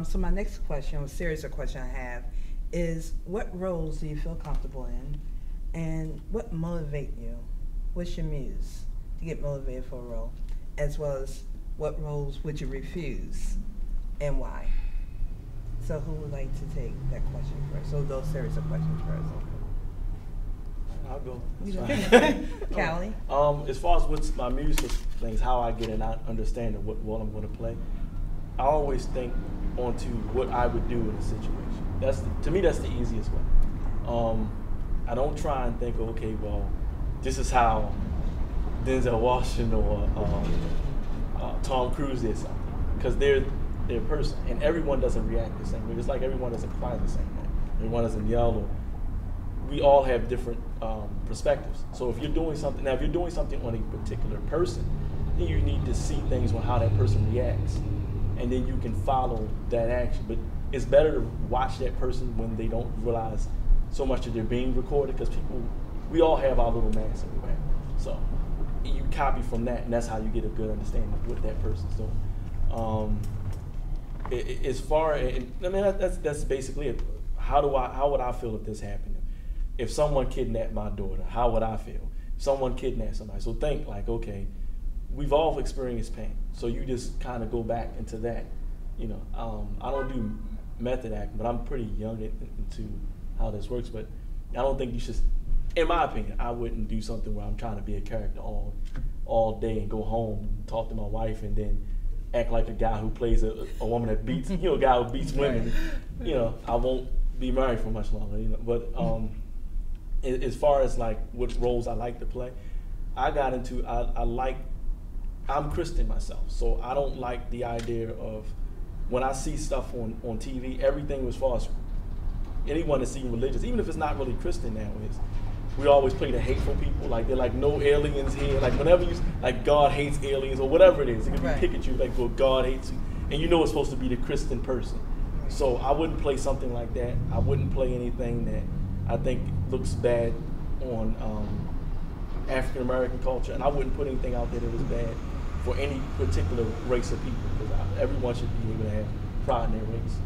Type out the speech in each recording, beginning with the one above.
So my next question, a series of questions I have, is what roles do you feel comfortable in, and what motivate you? What's your muse to get motivated for a role, as well as what roles would you refuse, and why? So who would like to take that question first? So those series of questions first. I'll go. Callie? As far as what's my muse for things, how I get an understanding what role I'm going to play, I always think onto what I would do in a situation. To me, that's the easiest way. I don't try and think, okay, well, this is how Denzel Washington or Tom Cruise did something, because they're a person, and everyone doesn't react the same way. Just like everyone doesn't cry the same way, everyone doesn't yell. Or we all have different perspectives. So if you're doing something on a particular person, then you need to see things on how that person reacts, and then you can follow that action. But it's better to watch that person when they don't realize so much that they're being recorded, because we all have our little masks in the back. So you copy from that, and that's how you get a good understanding of what that person's doing. As far as, that's basically it. How would I feel if this happened? If someone kidnapped my daughter, how would I feel? If someone kidnapped somebody. So think like, okay, we've all experienced pain. So you just kind of go back into that. I don't do method acting, but I'm pretty young into how this works. But I don't think you should, in my opinion, I wouldn't do something where I'm trying to be a character all day and go home and talk to my wife and then act like a guy who plays a woman that beats, a guy who beats women. I won't be married for much longer. But as far as like what roles I like to play, I got into, I'm Christian myself, so I don't like the idea of when I see stuff on TV, everything as far as anyone that's even religious, even if it's not really Christian nowadays, we always play the hateful people, like they're like, no aliens here, like whenever like God hates aliens or whatever it is, it could be Pikachu, like, well, God hates you, and it's supposed to be the Christian person. So I wouldn't play something like that. I wouldn't play anything that I think looks bad on African American culture, and I wouldn't put anything out there that was bad for any particular race of people, because everyone should be able to have pride in their race.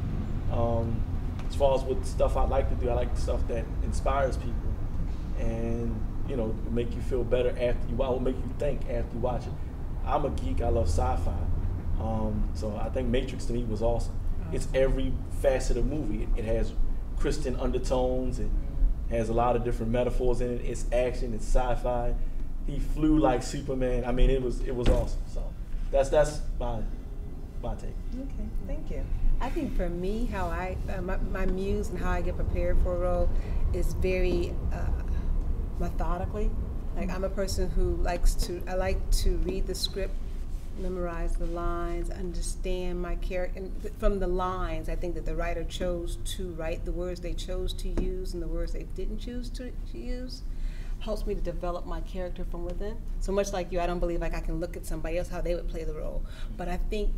As far as what stuff I like to do, I like stuff that inspires people and make you feel better after you watch, will make you think after you watch it. I'm a geek. I love sci-fi, so I think Matrix to me was awesome. It's every facet of movie. It has Christian undertones. It has a lot of different metaphors in it. It's action. It's sci-fi. He flew like Superman. I mean, it was awesome. So that's my take. Okay, thank you. I think for me, how my muse and how I get prepared for a role is very methodically. Like, I'm a person who I like to read the script, memorize the lines, understand my character. And from the lines, I think that the writer chose to write the words they chose to use and the words they didn't choose to use. Helps me to develop my character from within. So much like you, I don't believe like I can look at somebody else how they would play the role. But I think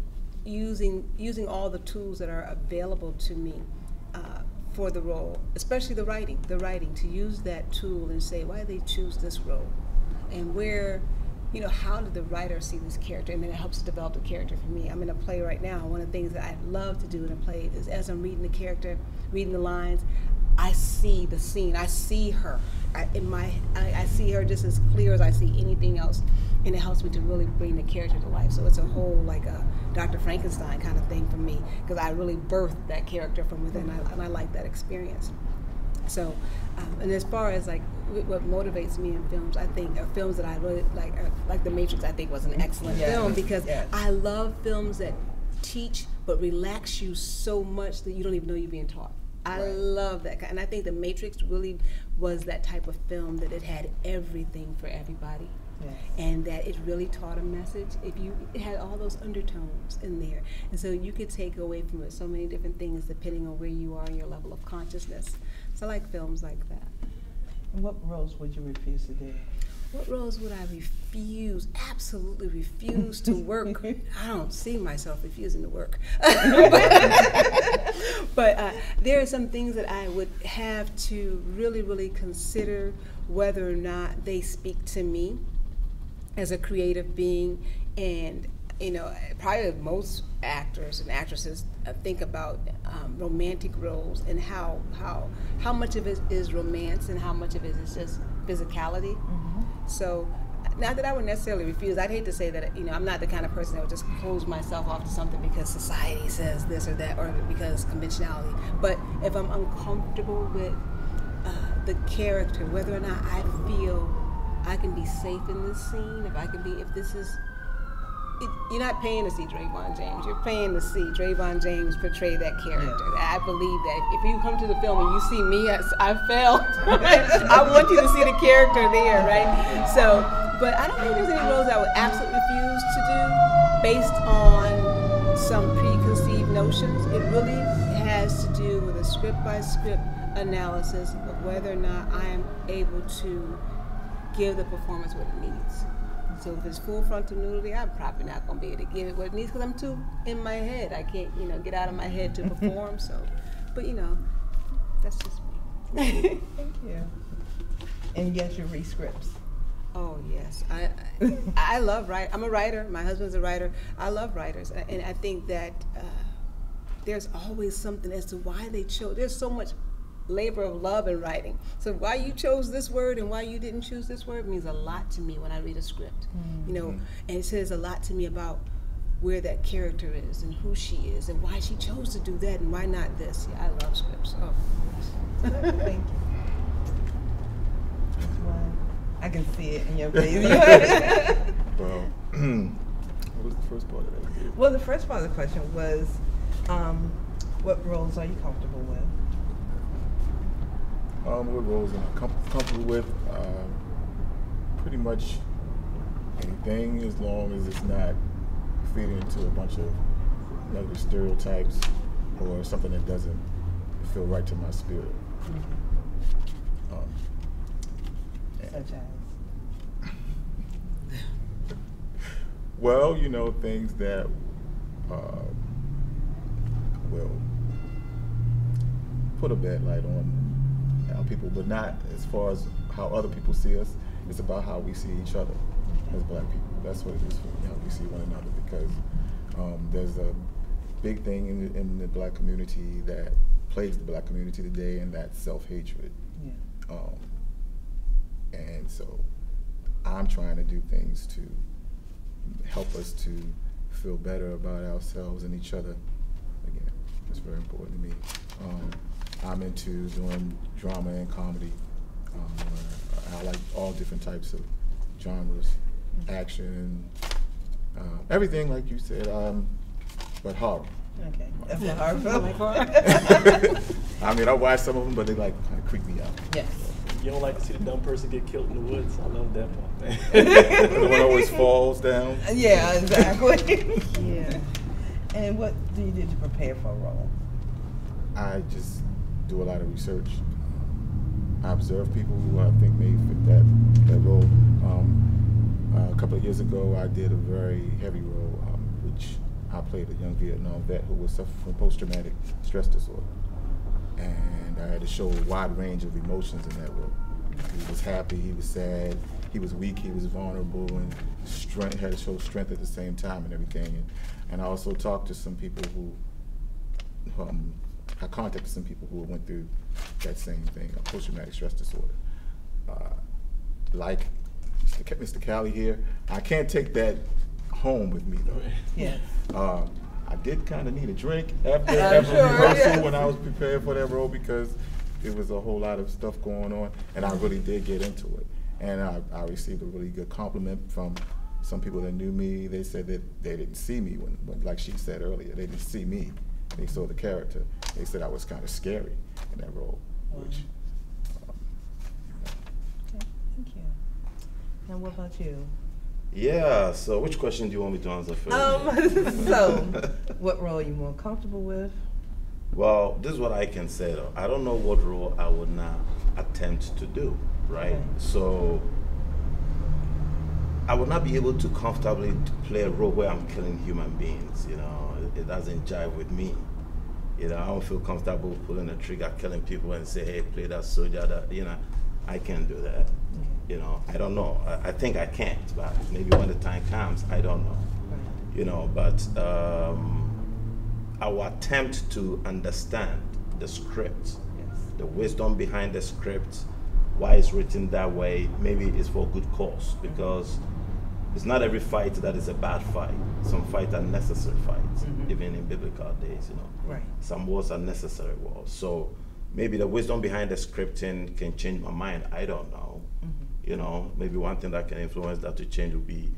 using all the tools that are available to me for the role, especially the writing, to use that tool and say, why did they choose this role? And where, how did the writer see this character? And then it helps to develop the character for me. I'm in a play right now. One of the things that I love to do in a play is, as I'm reading the character, reading the lines, I see the scene. I see her. I see her just as clear as I see anything else, and it helps me to really bring the character to life. So it's a whole like a Dr. Frankenstein kind of thing for me, because I really birthed that character from within, and I like that experience. So, and as far as like what motivates me in films, I think films that I really like The Matrix, I think was an excellent film, because I love films that teach but relax you so much that you don't even know you're being taught. I love that kind, and I think The Matrix really was that type of film that it had everything for everybody, and that it really taught a message. It had all those undertones in there, and so you could take away from it so many different things depending on where you are in your level of consciousness. So I like films like that. And what roles would you refuse to do? What roles would I refuse? Absolutely refuse to work. I don't see myself refusing to work. But there are some things that I would have to really, really consider whether or not they speak to me as a creative being, and you know, probably most actors and actresses think about romantic roles and how much of it is romance and how much of it is just physicality. So, not that I would necessarily refuse. I'd hate to say that, you know, I'm not the kind of person that would just close myself off to something because society says this or that, or because conventionality. But if I'm uncomfortable with the character, whether or not I feel I can be safe in this scene, if this is, you're not paying to see Drayvon James. You're paying to see Drayvon James portray that character. I believe that if you come to the film and you see me, I failed. I want you to see the character there, right? So, but I don't think there's any roles I would absolutely refuse to do based on some preconceived notions. It really has to do with a script-by-script analysis of whether or not I am able to give the performance what it needs. So if it's full frontal nudity, I'm probably not going to be able to give it what it needs because I'm too in my head. I can't, you know, get out of my head to perform. So, but you know, that's just me. Thank you. And yes, you read scripts. Oh yes, I love writing. I'm a writer. My husband's a writer. I love writers, and I think that there's always something as to why they chose. There's so much labor of love in writing. So why you chose this word and why you didn't choose this word means a lot to me when I read a script. You know, and it says a lot to me about where that character is and who she is and why she chose to do that and why not this. Yeah, I love scripts. Oh, Thank you. Well, I can see it in your face. Well, what was the first part of that? Well, the first part of the question was, what roles are you comfortable with? What roles am I comfortable with? Pretty much anything, as long as it's not feeding into a bunch of negative stereotypes or something that doesn't feel right to my spirit. Such as? Well, you know, things that will put a bad light on our people, but not as far as how other people see us. It's about how we see each other as Black people. That's what it is for me, how we see one another, because there's a big thing in the Black community that plagues the Black community today, and that's self-hatred. Yeah. And so I'm trying to do things to help us to feel better about ourselves and each other. Again, it's very important to me. I'm into doing drama and comedy. I like all different types of genres, action, everything like you said, but horror. Okay. That's a hard film. I mean, I watch some of them, but they like kind of creep me out. Yes. You don't like to see the dumb person get killed in the woods? I love that part, man. The one always falls down. Yeah, exactly. Yeah. And what do you do to prepare for a role? I just do a lot of research. I observe people who I think may fit that role. A couple of years ago, I did a very heavy role, which I played a young Vietnam vet who was suffering from post-traumatic stress disorder. And I had to show a wide range of emotions in that role. He was happy, he was sad, he was weak, he was vulnerable, and had to show strength at the same time and everything. And I also talked to some people who, I contacted some people who went through that same thing, a post-traumatic stress disorder. Like Mr. Callie here, I can't take that home with me though. Yes. I did kind of need a drink after rehearsal when I was prepared for that role, because there was a whole lot of stuff going on, and I really did get into it. And I received a really good compliment from some people that knew me. They said that they didn't see me when, like she said earlier, they didn't see me. They saw the character. They said I was kind of scary in that role, which. Okay, thank you. Now, what about you? Yeah, so which question do you want me to answer first? So, what role are you more comfortable with? Well, this is what I can say though. I don't know what role I would now attempt to do, right? Okay. So, I would not be able to comfortably play a role where I'm killing human beings, you know. It doesn't jive with me. You know, I don't feel comfortable pulling a trigger, killing people and say, hey, play that soldier, that, you know. I can't do that. You know, I don't know. I think I can't, but maybe when the time comes, I don't know. you know, but our attempt to understand the script, Yes. the wisdom behind the script, why it's written that way, maybe it's for a good cause, because it's not every fight that is a bad fight. Some fights are necessary fights, even in biblical days, you know. Right. Some wars are necessary wars. So maybe the wisdom behind the scripting can change my mind. I don't know. You know, maybe one thing that can influence that to change would be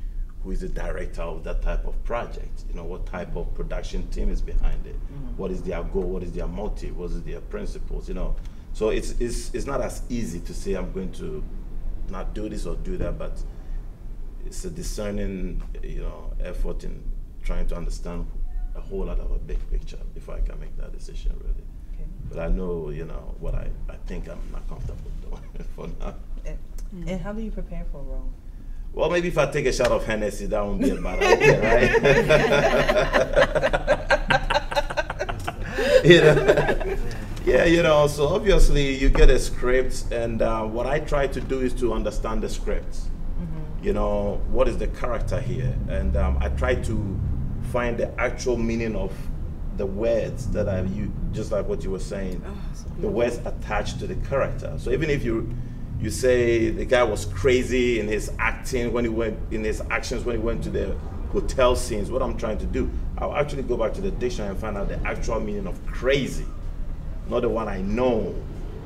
who is the director of that type of project. You know, what type of production team is behind it. What is their goal? What is their motive? What is their principles? You know, so it's not as easy to say I'm going to not do this or do that, but it's a discerning, you know, effort in trying to understand a whole lot of a big picture before I can make that decision, really. Okay. But I know, you know, what I think I'm not comfortable doing for now. And how do you prepare for a role? Well, maybe if I take a shot of Hennessy, that won't be a bad idea, right? You know? Yeah, you know, so obviously you get a script, and what I try to do is to understand the script. You know, what is the character here? And I try to find the actual meaning of the words that I've used, just like what you were saying, the words attached to the character. So even if you say the guy was crazy in his acting when he went, in his actions when he went to the hotel scenes, what I'm trying to do, I'll actually go back to the dictionary and find out the actual meaning of crazy, not the one I know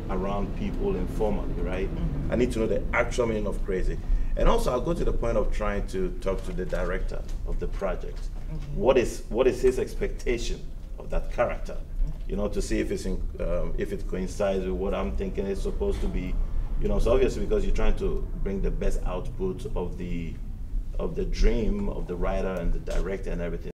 around people informally, right? I need to know the actual meaning of crazy. And also I'll go to the point of trying to talk to the director of the project. What is his expectation of that character? You know, to see if it's if it coincides with what I'm thinking it's supposed to be. You know, so obviously because you're trying to bring the best output of the dream of the writer and the director and everything.